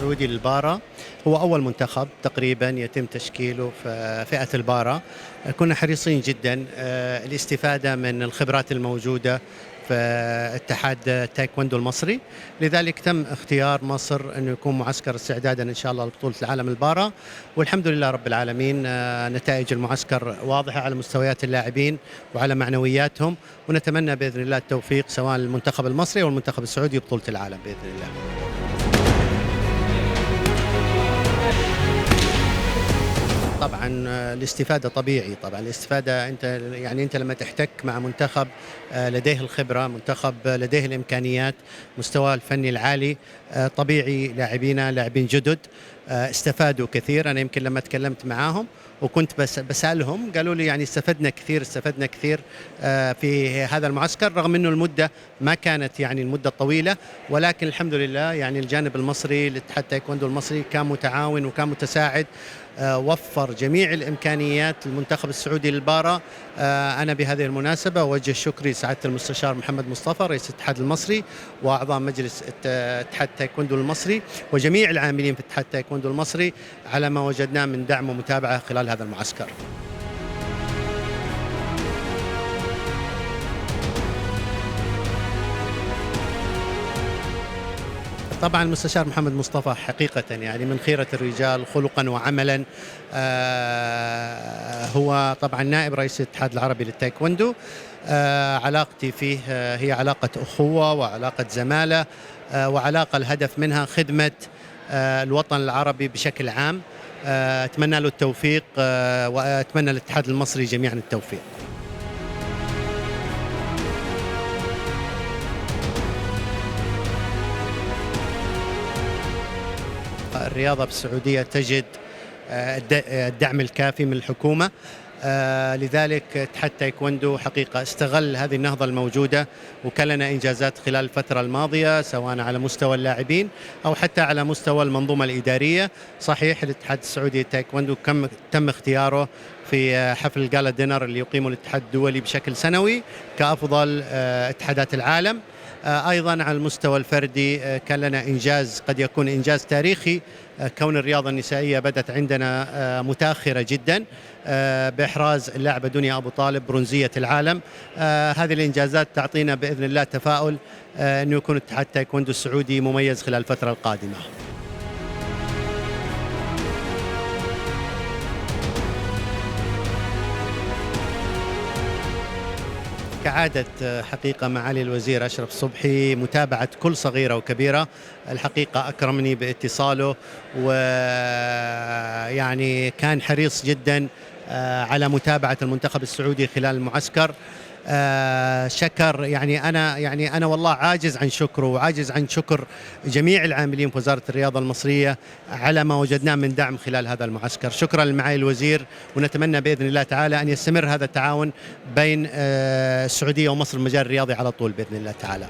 السعودي للبارا هو أول منتخب تقريبا يتم تشكيله في فئة البارا. كنا حريصين جدا الاستفادة من الخبرات الموجودة في اتحاد التايكوندو المصري، لذلك تم اختيار مصر أنه يكون معسكر استعدادا إن شاء الله لبطولة العالم البارا، والحمد لله رب العالمين. نتائج المعسكر واضحة على مستويات اللاعبين وعلى معنوياتهم، ونتمنى بإذن الله التوفيق سواء للمنتخب المصري أو المنتخب السعودي بطولة العالم بإذن الله. طبعا الاستفادة طبيعي، طبعا الاستفادة انت لما تحتك مع منتخب لديه الخبرة، منتخب لديه الامكانيات، مستواه الفني العالي، طبيعي لاعبين جدد استفادوا كثير. انا يمكن لما تكلمت معاهم وكنت بسألهم قالوا لي يعني استفدنا كثير في هذا المعسكر، رغم انه المدة ما كانت يعني المدة طويلة، ولكن الحمد لله يعني الجانب المصري لاتحاد تايكوندو المصري كان متعاون وكان متساعد، وفر جميع الإمكانيات للمنتخب السعودي للبارا. أنا بهذه المناسبة أوجه شكري سعادة المستشار محمد مصطفى رئيس الاتحاد المصري وأعضاء مجلس اتحاد تايكوندو المصري وجميع العاملين في اتحاد تايكوندو المصري على ما وجدناه من دعم ومتابعة خلال هذا المعسكر. طبعا المستشار محمد مصطفى حقيقة يعني من خيرة الرجال خلقا وعملا. هو طبعا نائب رئيس الاتحاد العربي للتايكوندو. علاقتي فيه هي علاقة أخوة وعلاقة زمالة، وعلاقة الهدف منها خدمة الوطن العربي بشكل عام. أتمنى له التوفيق، وأتمنى للاتحاد المصري جميعا التوفيق. الرياضة بالسعودية تجد الدعم الكافي من الحكومة، لذلك اتحاد تايكوندو حقيقة استغل هذه النهضة الموجودة وكان لنا إنجازات خلال الفترة الماضية سواء على مستوى اللاعبين أو حتى على مستوى المنظومة الإدارية. صحيح الاتحاد السعودي للتايكوندو تم اختياره في حفل الجالا دينر اللي يقيمه الاتحاد الدولي بشكل سنوي كأفضل اتحادات العالم. أيضا على المستوى الفردي كان لنا إنجاز قد يكون إنجاز تاريخي، كون الرياضة النسائية بدأت عندنا متأخرة جدا بإحراز اللاعبة دنيا أبو طالب برونزية العالم. هذه الإنجازات تعطينا بإذن الله تفاؤل أنه يكون اتحاد تايكوندو السعودي مميز خلال الفترة القادمة. كعادة حقيقة معالي الوزير أشرف صبحي متابعة كل صغيرة وكبيرة، الحقيقة أكرمني باتصاله ويعني كان حريص جدا على متابعة المنتخب السعودي خلال المعسكر. شكر يعني أنا والله عاجز عن شكره وعاجز عن شكر جميع العاملين في وزارة الرياضة المصرية على ما وجدناه من دعم خلال هذا المعسكر. شكرا لمعالي الوزير، ونتمنى بإذن الله تعالى أن يستمر هذا التعاون بين السعودية ومصر المجال الرياضي على طول بإذن الله تعالى.